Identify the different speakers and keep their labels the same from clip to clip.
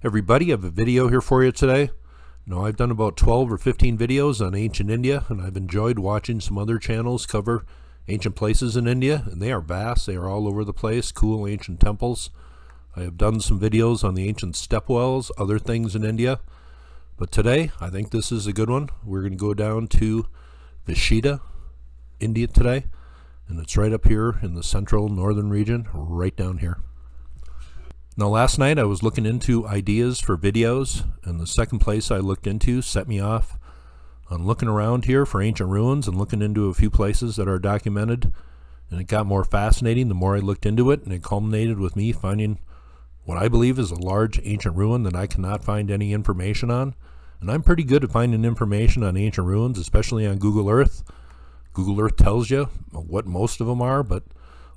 Speaker 1: Everybody, I have a video here for you today. Now, I've done about 12 or 15 videos on ancient India, and I've enjoyed watching some other channels cover ancient places in India, and they are vast. They are all over the place, cool ancient temples. I have done some videos on the ancient stepwells, other things in India. But today, I think this is a good one. We're going to go down to Vidisha, India today, and it's right up here in the central northern region, right down here. Now, last night I was looking into ideas for videos, and the second place I looked into set me off on looking around here for ancient ruins and looking into a few places that are documented, and it got more fascinating the more I looked into it, and it culminated with me finding what I believe is a large ancient ruin that I cannot find any information on. And I'm pretty good at finding information on ancient ruins, especially on Google Earth. Google Earth tells you what most of them are, but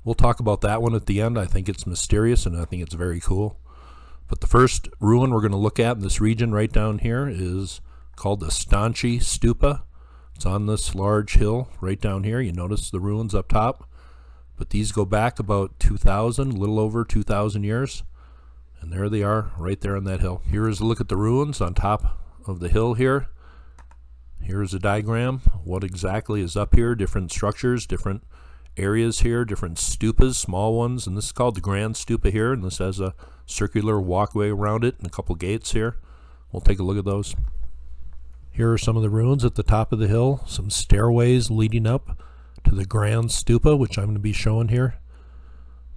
Speaker 1: we'll talk about that one at the end. I think it's mysterious and I think it's very cool. But the first ruin we're going to look at in this region right down here is called the Staunchy Stupa. It's on this large hill right down here. You notice the ruins up top, but these go back about 2,000, a little over 2,000 years. And there they are right there on that hill. Here is a look at the ruins on top of the hill here. Here's a diagram. What exactly is up here? Different structures, different areas here, different stupas, small ones, and this is called the Grand Stupa here, and this has a circular walkway around it and a couple gates here. We'll take a look at those. Here are some of the ruins at the top of the hill, some stairways leading up to the Grand Stupa, which I'm going to be showing here.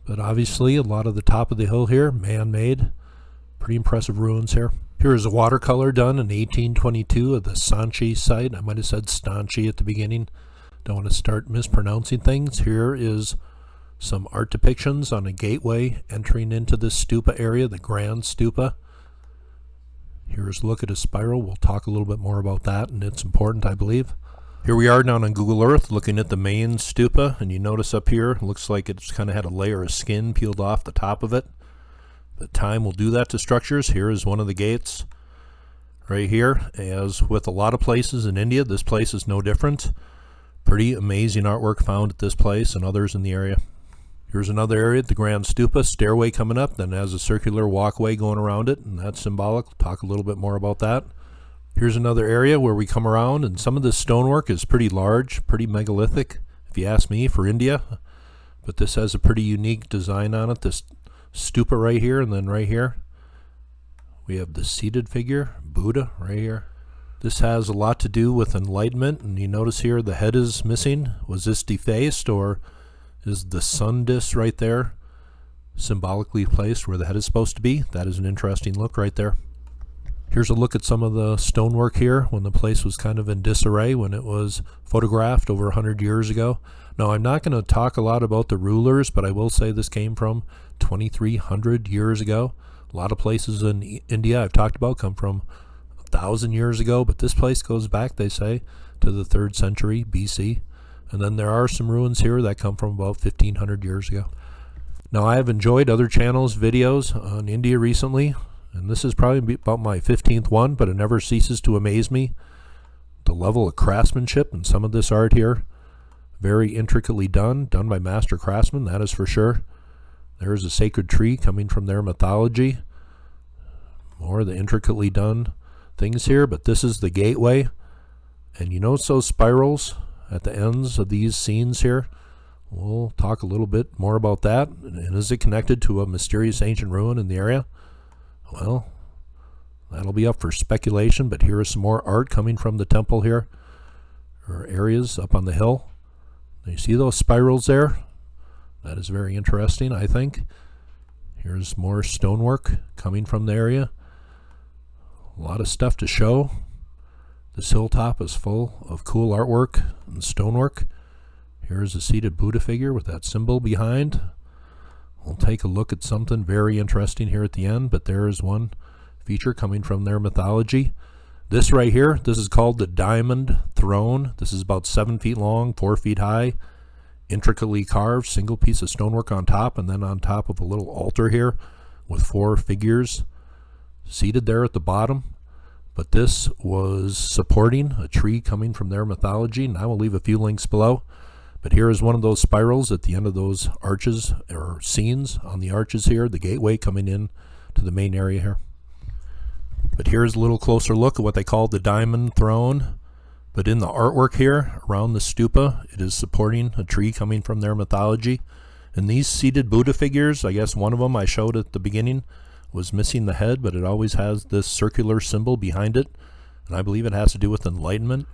Speaker 1: But obviously a lot of the top of the hill here, man-made. Pretty impressive ruins here. Here is a watercolor done in 1822 of the Sanchi Site. I might have said Staunchy at the beginning. Don't want to start mispronouncing things. Here is some art depictions on a gateway entering into this stupa area, the Grand Stupa. Here's a look at a spiral. We'll talk a little bit more about that, and it's important, I believe. Here we are down on Google Earth looking at the Main Stupa, and you notice up here, it looks like it's kind of had a layer of skin peeled off the top of it. But time will do that to structures. Here is one of the gates right here. As with a lot of places in India, this place is no different. Pretty amazing artwork found at this place and others in the area. Here's another area at the Grand Stupa, stairway coming up, then has a circular walkway going around it, and that's symbolic. We'll talk a little bit more about that. Here's another area where we come around, and some of this stonework is pretty large, pretty megalithic, if you ask me, for India. But this has a pretty unique design on it, this stupa right here, and then right here we have the seated figure, Buddha, right here. This has a lot to do with enlightenment, and you notice here the head is missing. Was this defaced, or is the sun disk right there symbolically placed where the head is supposed to be? That is an interesting look right there. Here's a look at some of the stonework here when the place was kind of in disarray when it was photographed over 100 years ago. Now, I'm not going to talk a lot about the rulers, but I will say this came from 2,300 years ago. A lot of places in India I've talked about come from 1,000 years ago, but this place goes back, they say, to the 3rd century BC. And then there are some ruins here that come from about 1,500 years ago. Now, I have enjoyed other channels' videos on India recently, and this is probably about my 15th one, but it never ceases to amaze me. The level of craftsmanship in some of this art here, very intricately done by master craftsmen, that is for sure. There's a sacred tree coming from their mythology. More of the intricately done things here, but this is the gateway, and you notice those spirals at the ends of these scenes here. We'll talk a little bit more about that. And is it connected to a mysterious ancient ruin in the area? Well, that'll be up for speculation, but here is some more art coming from the temple here, or areas up on the hill. You see those spirals there? That is very interesting, I think. Here's more stonework coming from the area. A lot of stuff to show. This hilltop is full of cool artwork and stonework. Here's a seated Buddha figure with that symbol behind. We'll take a look at something very interesting here at the end, but there is one feature coming from their mythology. This right here, this is called the Diamond Throne. This is about 7 feet long, 4 feet high, intricately carved, single piece of stonework on top, and then on top of a little altar here with 4 figures seated there at the bottom. But this was supporting a tree coming from their mythology, and I will leave a few links below. But here is one of those spirals at the end of those arches, or scenes on the arches here, the gateway coming in to the main area here. But here's a little closer look at what they call the diamond throne. But in the artwork here around the stupa, it is supporting a tree coming from their mythology. And these seated Buddha figures, I guess one of them I showed at the beginning was missing the head, but it always has this circular symbol behind it. And I believe it has to do with enlightenment.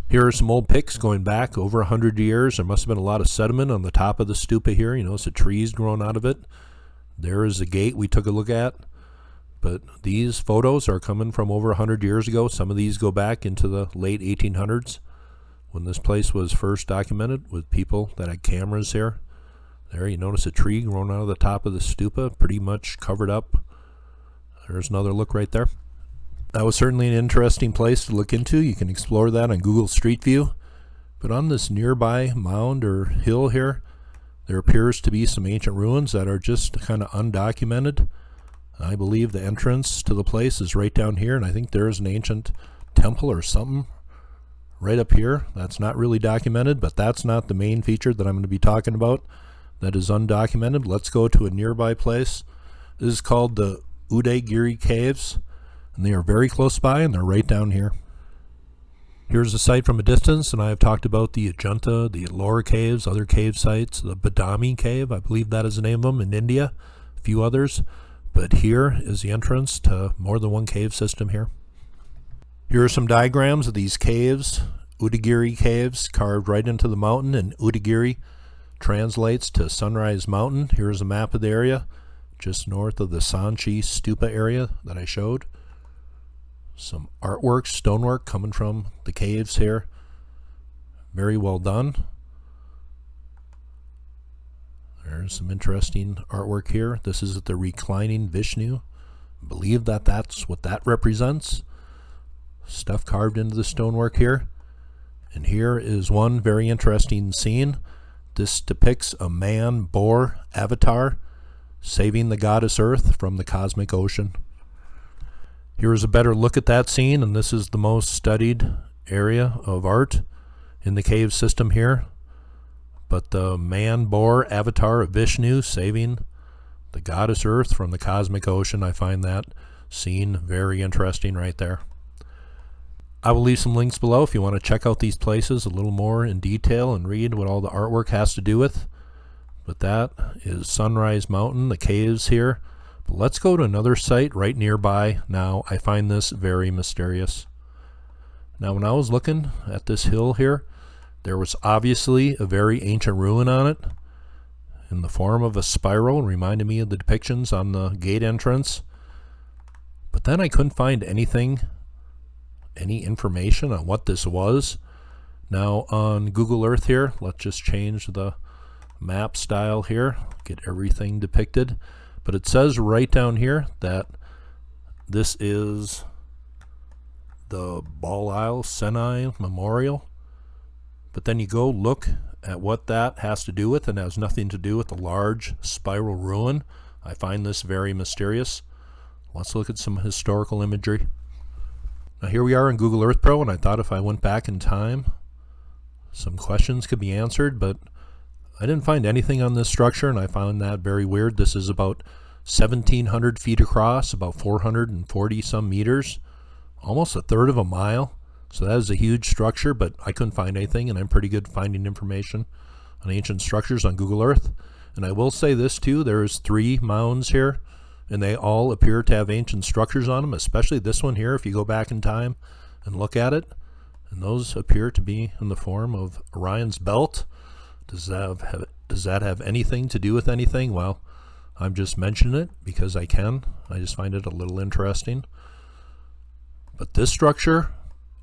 Speaker 1: Here are some old pics going back over 100 years. There must have been a lot of sediment on the top of the stupa here. You notice the trees growing out of it. There is the gate we took a look at. But these photos are coming from over 100 years ago. Some of these go back into the late 1800s when this place was first documented with people that had cameras here. There you notice a tree growing out of the top of the stupa, pretty much covered up. There's another look right there. That was certainly an interesting place to look into. You can explore that on Google Street View. But on this nearby mound or hill here, there appears to be some ancient ruins that are just kind of undocumented. I believe the entrance to the place is right down here, and I think there is an ancient temple or something right up here. That's not really documented, but that's not the main feature that I'm going to be talking about. That is undocumented. Let's go to a nearby place. This is called the Udaigiri Caves, and they are very close by, and they're right down here. Here's the site from a distance, and I have talked about the Ajanta, the Ellora Caves, other cave sites, the Badami Cave, I believe that is the name of them, in India, a few others. But here is the entrance to more than one cave system here. Here are some diagrams of these caves, Udaigiri Caves, carved right into the mountain, and Udaigiri translates to Sunrise Mountain. Here's a map of the area, just north of the Sanchi Stupa area that I showed. Some artwork, stonework coming from the caves here. Very well done. There's some interesting artwork here. This is the reclining Vishnu. I believe that that's what that represents. Stuff carved into the stonework here. And here is one very interesting scene. This depicts a man-boar avatar saving the goddess Earth from the cosmic ocean. Here's a better look at that scene, and this is the most studied area of art in the cave system here. But the man-boar avatar of Vishnu saving the goddess Earth from the cosmic ocean, I find that scene very interesting right there. I will leave some links below if you want to check out these places a little more in detail and read what all the artwork has to do with. But that is Sunrise Mountain, the caves here. But let's go to another site right nearby. Now, I find this very mysterious. Now, when I was looking at this hill here, there was obviously a very ancient ruin on it in the form of a spiral, reminded me of the depictions on the gate entrance. But then I couldn't find anything, any information on what this was. Now on Google Earth here, let's just change the map style here, get everything depicted. But it says right down here that this is the Balal Senai Memorial. But then you go look at what that has to do with, and it has nothing to do with the large spiral ruin. I find this very mysterious. Let's look at some historical imagery. Now here we are in Google Earth Pro, and I thought if I went back in time, some questions could be answered, but I didn't find anything on this structure, and I found that very weird. This is about 1,700 feet across, about 440 some meters, almost a third of a mile. So that is a huge structure, but I couldn't find anything, and I'm pretty good finding information on ancient structures on Google Earth. And I will say this too, there's 3 mounds here, and they all appear to have ancient structures on them, especially this one here if you go back in time and look at it. And those appear to be in the form of Orion's belt. Does that have anything to do with anything? Well, I'm just mentioning it because I can. I just find it a little interesting. But this structure,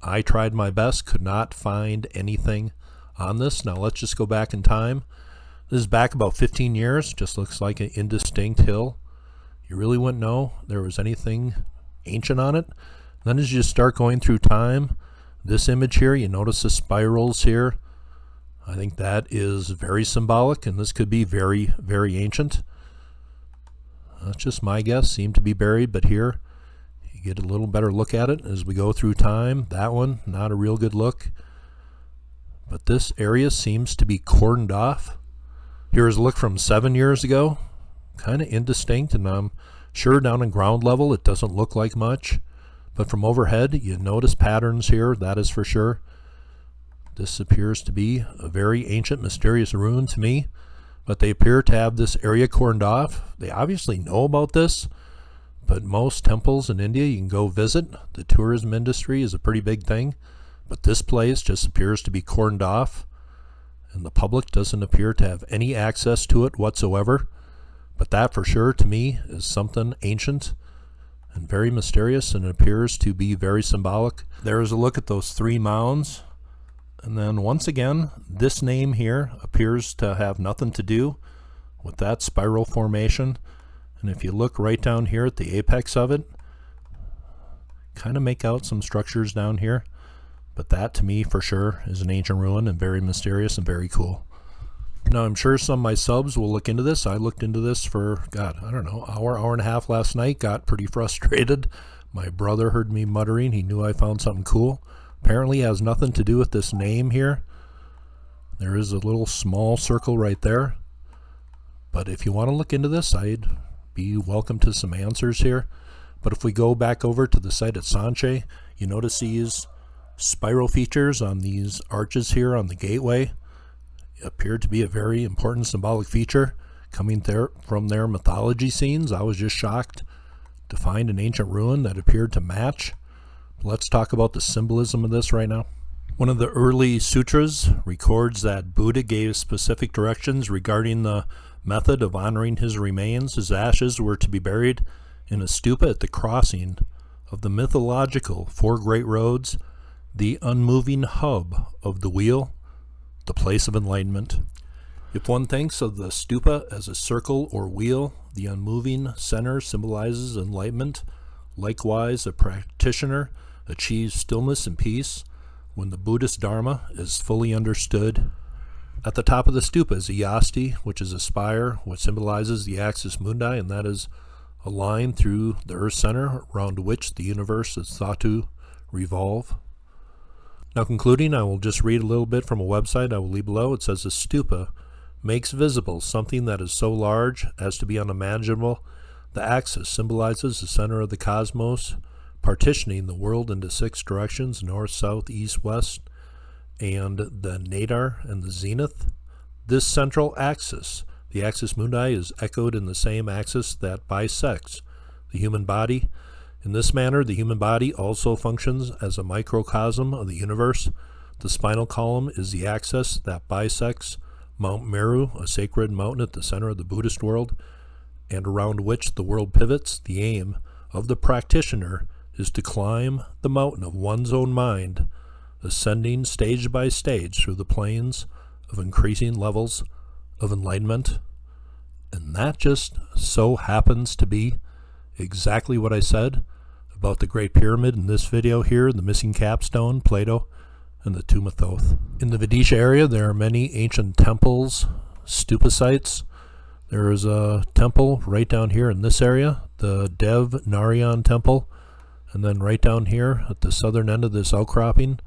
Speaker 1: I tried my best, could not find anything on this. Now let's just go back in time. This is back about 15 years. Just looks like an indistinct hill. You really wouldn't know there was anything ancient on it. Then as you start going through time, this image here, you notice the spirals here. I think that is very symbolic, and this could be very, very ancient. That's just my guess. Seemed to be buried, but here you get a little better look at it as we go through time. That one, not a real good look. But this area seems to be cordoned off. Here's a look from 7 years ago. Kind of indistinct, and I'm sure down in ground level it doesn't look like much. But from overhead, you notice patterns here, that is for sure. This appears to be a very ancient, mysterious ruin to me, but they appear to have this area cordoned off. They obviously know about this, but most temples in India you can go visit. The tourism industry is a pretty big thing, but this place just appears to be cordoned off, and the public doesn't appear to have any access to it whatsoever. But that for sure to me is something ancient and very mysterious, and it appears to be very symbolic. There's a look at those three mounds, and then once again this name here appears to have nothing to do with that spiral formation. And if you look right down here at the apex of it, kind of make out some structures down here, but that to me for sure is an ancient ruin and very mysterious and very cool. Now I'm sure some of my subs will look into this. I looked into this for, God, I don't know, hour and a half last night, got pretty frustrated. My brother heard me muttering. He knew I found something cool. Apparently it has nothing to do with this name here. There is a little small circle right there. But if you want to look into this, I'd be welcome to some answers here. But if we go back over to the site at Sanchi, you notice these spiral features on these arches here on the gateway appeared to be a very important symbolic feature coming there from their mythology scenes. I was just shocked to find an ancient ruin that appeared to match. Let's talk about the symbolism of this right now. One of the early sutras records that Buddha gave specific directions regarding the method of honoring his remains. His ashes were to be buried in a stupa at the crossing of the mythological four great roads, the unmoving hub of the wheel, the place of enlightenment. If one thinks of the stupa as a circle or wheel, the unmoving center symbolizes enlightenment. Likewise, a practitioner achieves stillness and peace when the Buddhist Dharma is fully understood. At the top of the stupa is a yasti, which is a spire, which symbolizes the axis mundi, and that is a line through the earth center around which the universe is thought to revolve. Now concluding, I will just read a little bit from a website I will leave below. It says, a stupa makes visible something that is so large as to be unimaginable. The axis symbolizes the center of the cosmos, partitioning the world into 6 directions, north, south, east, west, and the nadir and the zenith. This central axis, the axis mundi, is echoed in the same axis that bisects the human body. In this manner, the human body also functions as a microcosm of the universe. The spinal column is the axis that bisects Mount Meru, a sacred mountain at the center of the Buddhist world, and around which the world pivots. The aim of the practitioner is to climb the mountain of one's own mind, ascending stage by stage through the plains of increasing levels of enlightenment. And that just so happens to be exactly what I said about the Great Pyramid in this video here, the missing capstone, Plato, and the Tomb of Thoth. In the Vidisha area, there are many ancient temples, stupa sites. There is a temple right down here in this area, the Dev Narayan temple, and then right down here at the southern end of this outcropping,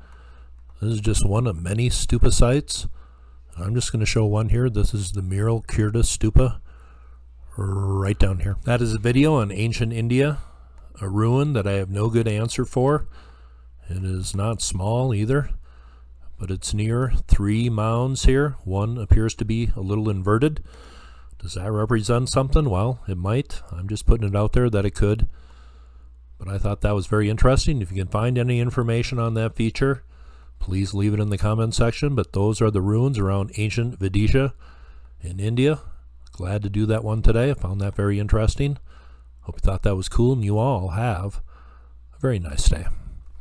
Speaker 1: this is just one of many stupa sites. I'm just going to show one here. This is the Mural Kirta Stupa right down here. That is a video on ancient India, a ruin that I have no good answer for. It is not small either, but it's near 3 mounds here. One appears to be a little inverted. Does that represent something? Well, it might. I'm just putting it out there that it could. But I thought that was very interesting. If you can find any information on that feature, please leave it in the comment section. But those are the ruins around ancient Vidisha in India. Glad to do that one today. I found that very interesting. Hope you thought that was cool, and you all have a very nice day.